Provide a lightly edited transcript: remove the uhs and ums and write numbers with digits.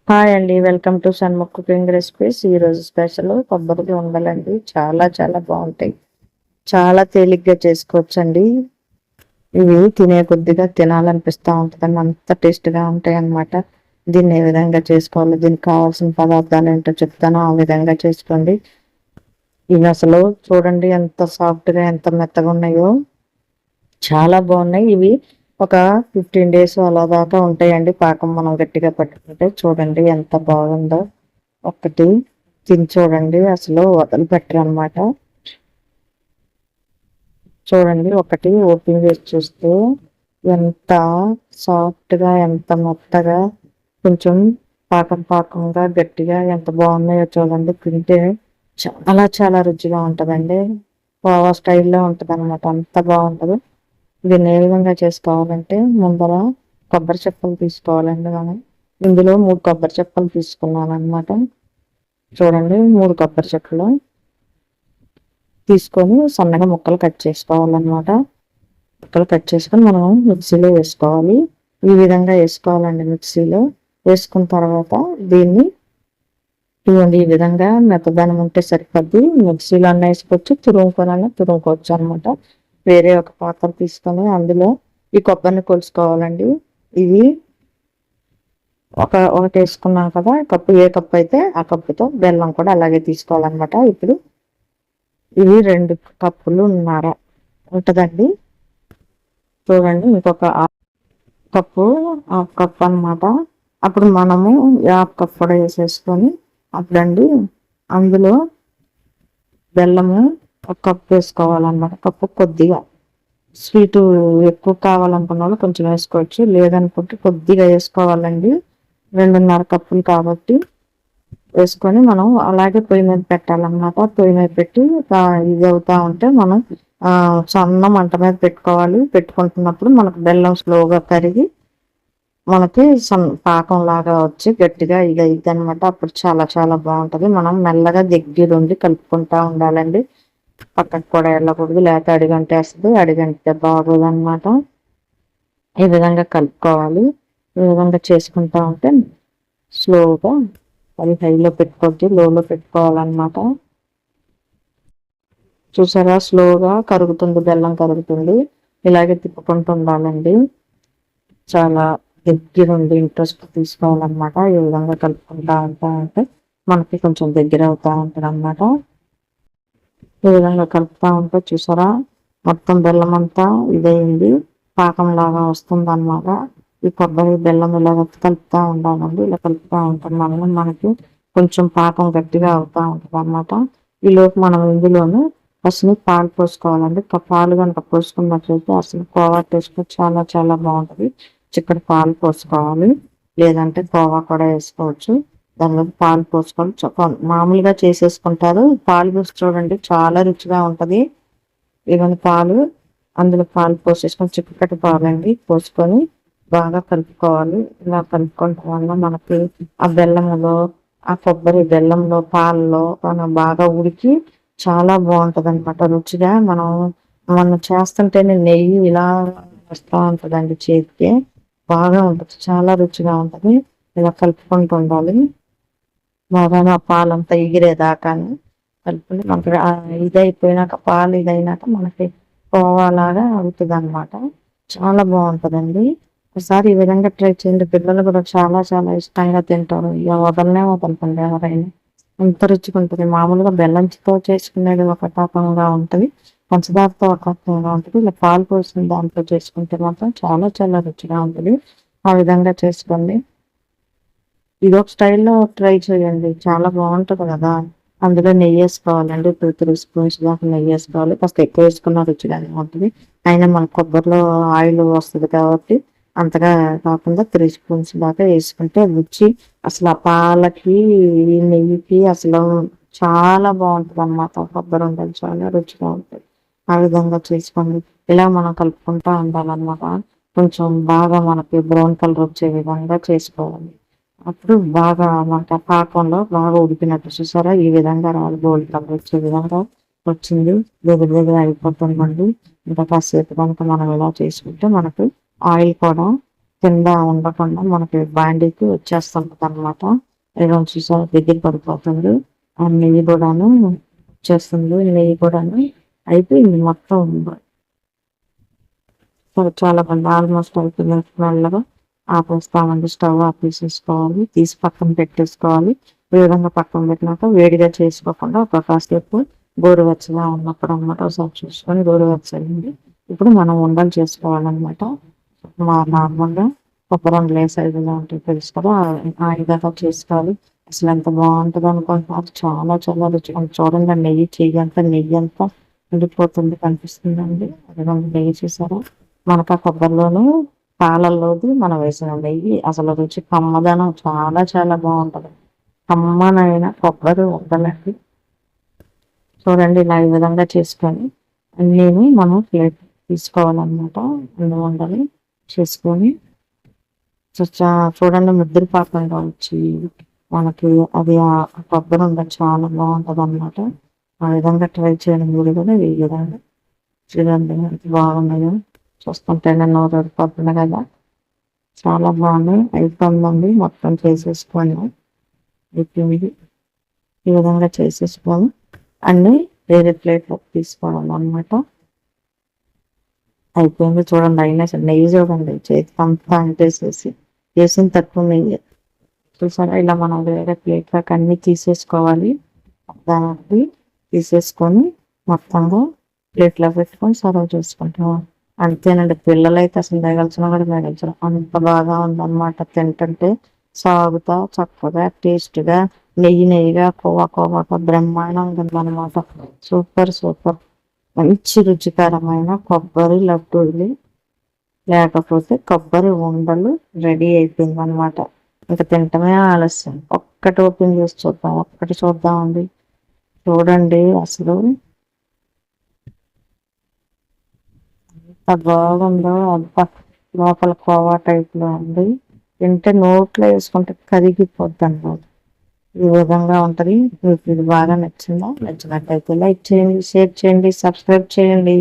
Hi అండి. Welcome to Shanmukh cooking recipes. ఈరోజు special కొబ్బరి ఉండలండి. చాలా చాలా బాగుంటాయి. చాలా తేలిగ్గా చేసుకోవచ్చండి. ఇవి తినే కొద్దిగా తినాలనిపిస్తూ ఉంటుందండి. అంత టేస్ట్గా ఉంటాయి అన్నమాట. దీన్ని ఏ విధంగా చేసుకోవాలి, దీనికి కావాల్సిన పదార్థాలు ఏంటో చెప్తానో ఆ విధంగా చేసుకోండి. ఇవి అసలు చూడండి ఎంత సాఫ్ట్గా ఎంత మెత్తగా ఉన్నాయో. చాలా బాగున్నాయి ఇవి. ఒక 15 డేస్ అలా దాకా ఉంటాయండి. పాకం మనం గట్టిగా పట్టుకుంటే చూడండి ఎంత బాగుందో. ఒక్కటి తిని చూడండి, అసలు వదిలిపెట్టరు అనమాట. చూడండి ఒకటి ఓపెన్ చేసి చూస్తే ఎంత సాఫ్ట్గా ఎంత మెత్తగా కొంచెం పాకం పాకంగా గట్టిగా ఎంత బాగున్నాయో చూడండి. తింటే చాలా చాలా రుచిగా ఉంటుందండి. కోవా స్టైల్లో ఉంటుంది అనమాట. అంత బాగుంటుంది. దీన్ని ఏ విధంగా చేసుకోవాలంటే ముందర కొబ్బరి చెక్కలు తీసుకోవాలండి. మనం ఇందులో 3 కొబ్బరి చెక్కలు తీసుకున్నాను అనమాట. చూడండి 3 కొబ్బరి చెక్కలు తీసుకొని సన్నగా ముక్కలు కట్ చేసుకోవాలన్నమాట. ముక్కలు కట్ చేసుకొని మనం మిక్సీలో వేసుకోవాలి. ఈ విధంగా వేసుకోవాలండి. మిక్సీలో వేసుకున్న తర్వాత దీన్ని ఈ విధంగా మెత్తదనం ఉంటే సరిపోద్ది. మిక్సీలో అన్న వేసుకోవచ్చు, తురుముకోవచ్చు అనమాట. వేరే ఒక పాత్ర తీసుకొని అందులో ఈ కొబ్బరిని కొలుసుకోవాలండి. ఇవి ఒకటి వేసుకున్నాం కదా, కప్పు ఏ కప్పు అయితే ఆ కప్పుతో బెల్లం కూడా అలాగే తీసుకోవాలన్నమాట. ఇప్పుడు ఇవి 2 కప్పులు ఉంటుందండి. చూడండి ఇంకొక కప్పు హాఫ్ కప్ అనమాట. అప్పుడు మనము హాఫ్ కప్ కూడా వేసేసుకొని అప్పుడండి అందులో బెల్లము ఒక కప్పు వేసుకోవాలన్నమాట. కప్పు కొద్దిగా స్వీటు ఎక్కువ కావాలనుకున్న వాళ్ళు కొంచెం వేసుకోవచ్చు, లేదనుకుంటే కొద్దిగా వేసుకోవాలండి. 2.5 కప్పులు కాబట్టి వేసుకొని మనం అలాగే పొయ్యి మీద పెట్టాలన్నమాట. పొయ్యి మీద పెట్టి ఇది అవుతా ఉంటే మనం సన్న మంట మీద పెట్టుకోవాలి. పెట్టుకుంటున్నప్పుడు మనకు బెల్లం స్లోగా కరిగి మనకి పాకం లాగా వచ్చి గట్టిగా ఇది అయిద్ది అనమాట. అప్పుడు చాలా చాలా బాగుంటుంది. మనం మెల్లగా దగ్గరుండి కలుపుకుంటా ఉండాలండి. పక్కకు కూడా వెళ్ళకూడదు, లేకపోతే అడిగంటేస్తుంది. అడిగంటే బాగోదు అనమాట. ఈ విధంగా కలుపుకోవాలి. ఈ విధంగా చేసుకుంటా ఉంటే స్లోగా అది హైలో పెట్టుకోవద్దు, లోలో పెట్టుకోవాలన్నమాట. చూసారా స్లోగా కరుగుతుంది, బెల్లం కరుగుతుంది. ఇలాగే తిప్పుకుంటూ ఉండాలండి. చాలా దగ్గర ఉండి ఇంట్రెస్ట్ తీసుకోవాలన్నమాట. ఈ విధంగా కలుపుకుంటా ఉంటా ఉంటే మనకి కొంచెం దగ్గర అవుతా ఉంటుంది అన్నమాట. ఈ విధంగా కలుపుతా ఉంటే చూసారా మొత్తం బెల్లం అంతా ఇదైంది, పాకం లాగా వస్తుంది అన్నమాట. ఈ కొబ్బరి బెల్లం ఇలాగ కలుపుతూ ఉండాలండి. ఇలా కలుపుతూ ఉంటున్నాము, మనకి కొంచెం పాకం గట్టిగా అవుతా ఉంటుంది అన్నమాట. ఈ లోపు మనం ఇందులోనే అసలు పాలు పోసుకోవాలండి. పాలు కనుక పోసుకున్నట్లయితే అసలు కోవా టేస్ట్ చాలా చాలా బాగుంటుంది. చిక్కటి పాలు పోసుకోవాలి, లేదంటే కోవా కూడా వేసుకోవచ్చు. దానిలో పాలు పోసుకొని మామూలుగా చేసేసుకుంటారు. పాలు పోసి చూడండి చాలా రుచిగా ఉంటుంది. ఇవన్నీ పాలు అందులో పాలు పోసేసుకొని చిక్కటి పాలండి పోసుకొని బాగా కలుపుకోవాలి. ఇలా కలుపుకోవడం వల్ల మనకి ఆ బెల్లంలో ఆ కొబ్బరి బెల్లంలో పాలలో మనం బాగా ఉడికి చాలా బాగుంటుంది అనమాట. రుచిగా మనం చేస్తుంటేనే నెయ్యి ఇలా వస్తూ ఉంటుందండి చేతికి. బాగా ఉంటుంది, చాలా రుచిగా ఉంటుంది. ఇలా కలుపుకుంటూ ఉండాలి. బాగా ఆ పాలంతా ఎగిరేదాకా కలుపుకొని మనకి ఇది అయిపోయినాక పాలు ఇదైనాక మనకి కోవాలాగా అవుతుంది అనమాట. చాలా బాగుంటుందండి. ఒకసారి ఈ విధంగా ట్రై చేయండి. పిల్లలు కూడా చాలా చాలా ఇష్టంగా తింటారు. ఇక వదలకండి ఎవరైనా. ఎంత రుచిగా ఉంటుంది. మామూలుగా బెల్లంతో చేసుకునేది ఒక రకంగా ఉంటుంది, పంచదారతో ఒక రకంగా ఉంటుంది. ఇలా పాలు పోసిన దాంట్లో చేసుకుంటే మాత్రం చాలా చాలా రుచిగా ఉంటుంది. ఆ విధంగా చేసుకోండి. ఇది ఒక స్టైల్లో ట్రై చేయండి, చాలా బాగుంటుంది కదా. అందులో నెయ్యి వేసుకోవాలండి. 2-3 స్పూన్స్ దాకా నెయ్యి వేసుకోవాలి. కాస్త ఎక్కువ వేసుకున్న రుచిగానే ఉంటుంది. అయినా మన కొబ్బరిలో ఆయిల్ వస్తుంది కాబట్టి అంతగా కాకుండా 3 స్పూన్స్ దాకా వేసుకుంటే రుచి అసలు ఆ పాలకి ఈ నెయ్యికి అసలు చాలా బాగుంటుంది అన్నమాట. కొబ్బరి ఉండలు చాలా రుచిగా ఉంటుంది. ఆ విధంగా చేసుకోండి. ఇలా మనం కలుపుకుంటూ ఉండాలన్నమాట. కొంచెం బాగా మనకి బ్రౌన్ కలర్ వచ్చే విధంగా చేసుకోవాలి. అప్పుడు బాగా మనకి ఆ పాకంలో బాగా ఉడికినట్టు చూసారా. ఈ విధంగా రావాలి, గోల్డ్ కలర్ వచ్చే విధంగా వచ్చింది. దగ్గర దగ్గర అయిపోతుందండి. ఇంకా కాసేపు కనుక మనం ఇలా చేసుకుంటే మనకి ఆయిల్ కూడా కింద ఉండకుండా మనకి బాండీకి వచ్చేస్తుంటది అనమాట. ఇలా చూసారా దగ్గర పడిపోతుంది. ఆ నెయ్యి కూడాను వచ్చేస్తుంది. నెయ్యి కూడాను అయిపోయింది మొత్తం. చాలా మంది ఆల్మోస్ట్ అయిపోయింది. మెల్లగా ఆపేస్తామండి. స్టవ్ ఆపేసేసుకోవాలి. తీసి పక్కన పెట్టేసుకోవాలి. ఈ విధంగా పక్కన పెట్టినాక వేడిగా చేసుకోకుండా ఒక కాసేపు గోరువెచ్చగా ఉన్నప్పుడు అనమాట ఒకసారి చూసుకొని గోరువెచ్చండి. ఇప్పుడు మనం ఉండలు చేసుకోవాలన్నమాట. నార్మల్గా కొబ్బరి సైజులో ఉంటాయి తెలుసు కదా, ఆ విధంగా చేసుకోవాలి. అసలు ఎంత బాగుంటుంది అనుకుంటున్నారు. చాలా చాలా రుచిగా చూడండి. నెయ్యి చెయ్యి అంతా నెయ్యి అంతా ఉండిపోతుంది కనిపిస్తుందండి. అదే నెయ్యి చూసారా, మనకు ఆ కొబ్బరిలోను పాలల్లోది మనం వేసిన నెయ్యి అసలు రుచి కమ్మదనం చాలా చాలా బాగుంటది. కమ్మనైన కొబ్బరి ఉండలండి. చూడండి ఇలా ఈ విధంగా చేసుకొని అన్నీ మనం ప్లేట్ తీసుకోవాలన్నమాట. అన్ని వండలు చేసుకొని చూడండి ముద్దుల పాకంగా వచ్చి మనకి అది ఆ కొబ్బరి ఉండ చాలా బాగుంటది అన్నమాట. ఆ విధంగా ట్రై చేయండి మీరు కూడా. ఈ విధంగా చూడండి ఎంత బాగున్నాయో చూస్తుంటేనే నోరు ఊరిపోతుంది కదా. చాలా బాగున్నాయి. అయిపోయిందండి మొత్తం చేసేసుకొని అయిపోయింది. ఈ విధంగా చేసేసుకొని అన్ని వేరే ప్లేట్లోకి తీసుకోవాలి అనమాట. అయిపోయింది చూడండి. అయినా సరే నెయ్యి చూడండి చేతికి అంతా అంటేసేసి వేసిన తక్కువ నెయ్యి చూసారా. ఇలా మనం వేరే ప్లేట్లోకి అన్ని తీసేసుకోవాలి. దానికి తీసేసుకొని మొత్తంగా ప్లేట్లో పెట్టుకొని సర్వ్ చేసుకుంటాం. అంతేనండి. పిల్లలైతే అసలు మిగల్చిన కూడా మిగల్చడం అంత బాగా ఉందన్నమాట. తింటుంటే సాగుతా చక్కగా టేస్ట్గా నెయ్యిగా కోవా బ్రహ్మాండంగా ఉందన్నమాట. సూపర్ సూపర్ మంచి రుచికరమైన కొబ్బరి లడ్డూలు లేకపోతే కొబ్బరి ఉండలు రెడీ అయిపోయింది అనమాట. ఇంకా తింటమే ఆలస్యం. ఒక్కటి ఓపెన్ చేసి చూద్దాం. ఒక్కటి చూద్దామండి. చూడండి అసలు ఎంత బాగుందో. అబ్బా లోపల కోవా టైప్ లో ఉంది. తింటే నోట్లో వేసుకుంటే కరిగిపోద్ది అన్నమాట. ఈ విధంగా ఉంటది. మీకు ఇది బాగా నచ్చిందా? నచ్చినట్టయితే లైక్ చేయండి, షేర్ చేయండి, సబ్స్క్రైబ్ చేయండి.